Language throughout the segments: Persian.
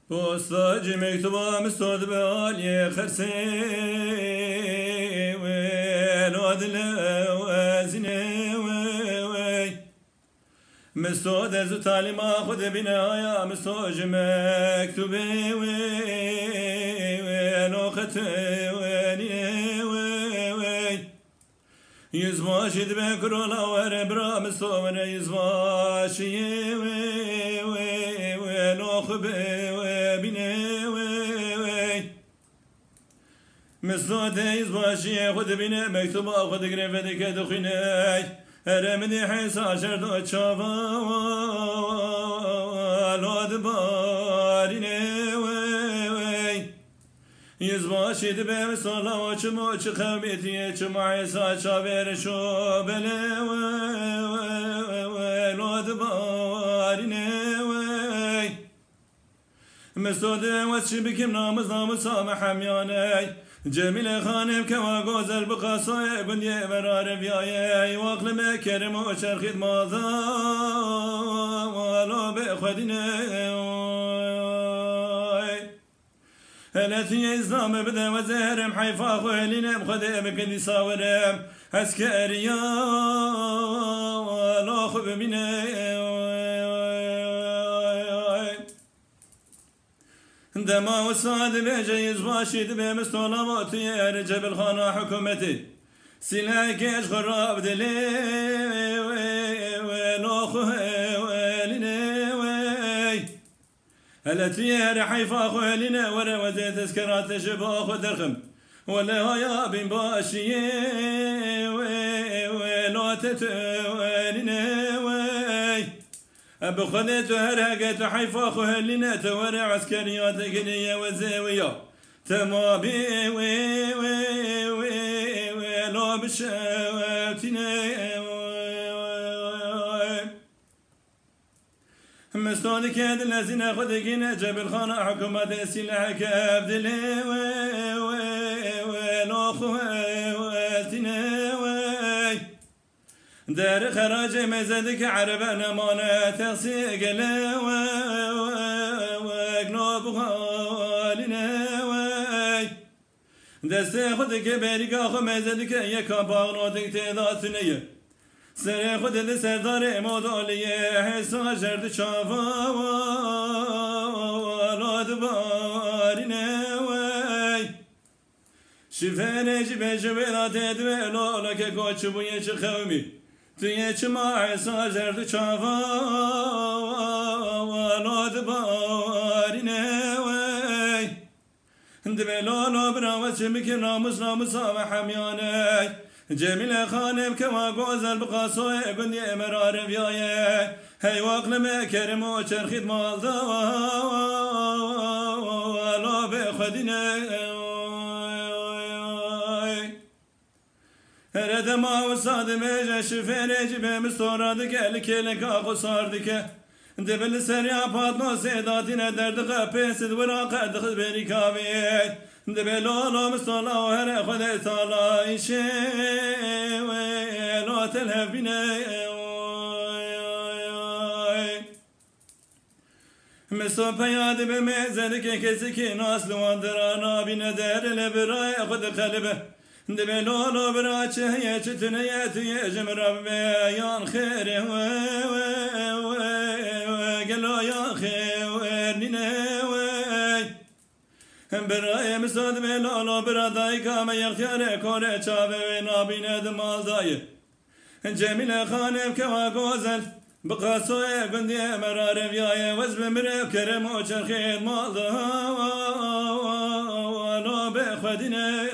بوستاج مكتوبة مستود بالي خرسي وينود لوازني وي مستود زو تعليم خذ بنايا مستوج مكتوبي وينوخت ويني وي يزماشي دبكرولا وربرا مستوون يزماشي وينوخ مسود يزباشي خد بينا مكتوب خد قريبتك دخيناي هرمني حيس عشر دو تشافا لود باريني يزباشي دبي مسولا وچمو خميتي چمو عيسى شابير شو بلي لود باريني مسود وشي بكم نامز سامح حمياني جميل خانم كما غزل بقصاي بني مرار بياي واقل مكرم وشرخد ماذا ولا بخدنا هلتي إسلام بدا وزهرم حيفا خلينا مخدم كدي صاورم عسكريا ولا خب مني دما وساد بجيز باشد بمستولمات يا جبل خانة حكومتي سلاك ايش خراب دلي ونوخه ولنا وي التي يا حيفا خولنا ورا وزي تذكرات شباخ ودرخم ولا يا بن باشي ولا تتولنا بخذت هرقت حيفا خهلنا تورع عسكريات قنية وزاوية تمابي لو بشاوتنا مستونك هذا الذين خذقنا جبل خانة حكومة السلاح كابدلي ولو خواتنا دار خراج مزدك عربنا مانا تغسيق وقنوب غالنا وي دست خودك بريقا خو مزدك يكا باغنوتك تداتنية سر خود ده سردار مدالية حسا جرد شافا ولاد بارنا وي شفاني جبه جبه تدوه لك قوش بوية خومي توی چما ساجرد چاوا ولاد بارینه وی دبلانو براوت چمک ناموس و حمیانه جمیل خانم کما گوزل بقاسوی گندی مرار بیایه هی واقل مکرم و چرخید مالدا ولا بخدینه هردما وصاد مجا شفيرج بمستورادك الكلك اخو صاردك دبل سريع فاطمه سيداتنا دردقه بيسد وراقه دخل بريكاوي دبلولو مستولا وهر خد صالا يشي ولو تلهف بنا مستو بياد بمزدك كسكي ناس لواندرانا بنا دار لبراي خد قلبه دبلولو براچه هي چتنه توی جمرب یان خیر و گلو یا خیر نینه و برای مساد بلولو برادای کام یختیار کور چاوه و نابینه دمال دای جمیل خانم که واگوزل بقاسوی گندی مرار بیای وزب مرب کرم و چرخید مال دا ولو بخودینه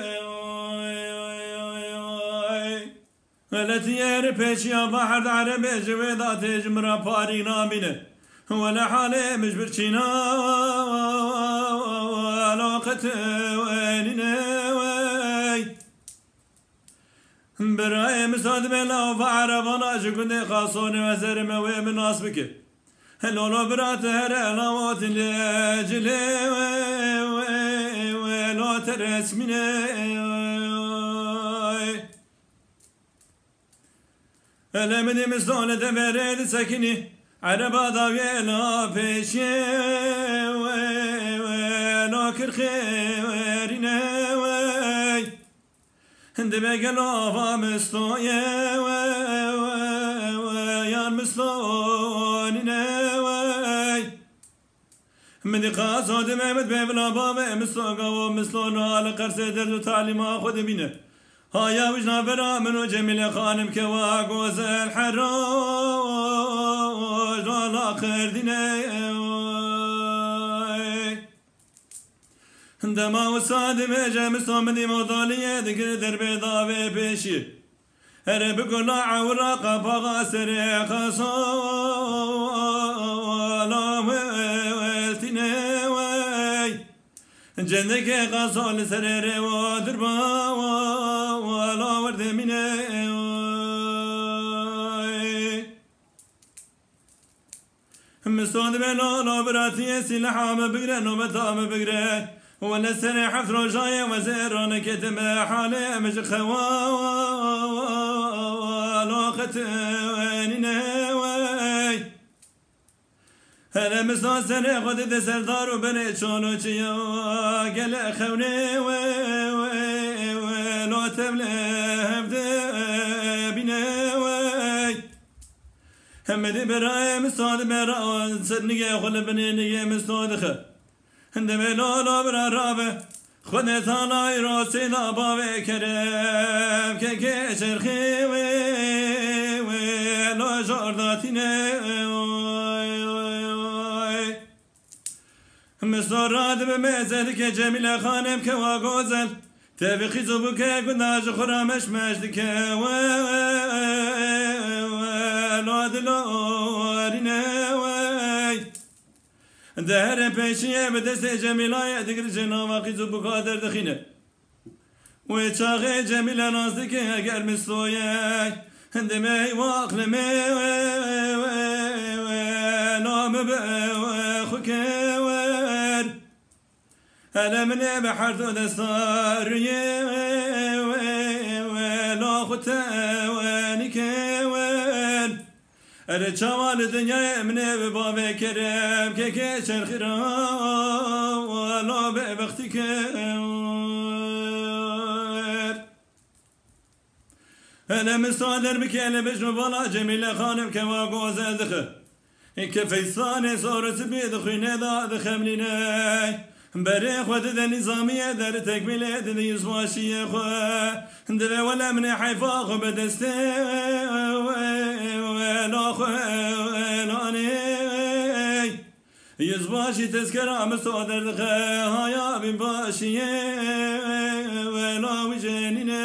التي يربش يا بحر عربي جويدات جمرة باري نامينه ولا حالي مش برشينا ولا قتل ويننا وي براي مساد بلا وفعربنا شكون خاصوني وزر موي من ناسبك لولو برات هرا موت لجلي ولو ترسمني ألمني مزدون دمرد سكني عربا ضوينا بشي آخر خيرنا وي هند بقلوفا مستوية ويا مستوننا وي من قاصد محمد ببلا بابا مستوقا ومستونا على قرصة درد تعليم خود بينا هايا وجنا برا منو جميل خانم كواق وزل حراج والآخر دينا دما وساد مجا مستومدي موضالية ذكر درب ضاوي بيشي هرب كل عورا قبغا سريخ صالا والتنا وي جنك قصال سرير ودربا ولا ورد مني مستوى بلا براتي سلاح بقرا نوبتا بقرا ولا سنة حفر رجايا وزيران كتم حالي مش خوالو ختوانينا وي هلا مسنا سنة خد دسردار وبني شونو چيا قل خوني وي لو تبله بنا وي همدي براي مستاد برا سنية خل بني مستاد خ هندم لالا برا رابه خود ثانای راسي لابا کرم که کشر خیوه و لا جارداتینه مستراد به مزد که جمیل خانم که واگوزل تبخی زبو که گناج خرامش مجد که و لا دلارینه دهر پیشیه به دست جمیلای دگر جناواقی زبو قادر دخینه و چاقه جمیل نازدکه اگر مستویه هندمه واقلمه نام به خوکه ور هلا منه بحر تو دستاریه لا خوته که ور اره چوال دنیا امنه به باب کرم که کشر خیرم والا به وقتی کر انا مستادر بکل بجنو بالا جمیل خانم که واگوزل دخه که فیسانه سارس بید خوینه داد خملینه بره خود ده نظامیه در تکمیله ده یزباشیه خواه ده ولا من حیفا خو بدسته ولا خوالانه یزباشی تذکره مستادر دخه هایا بین باشیه ولا وجنینه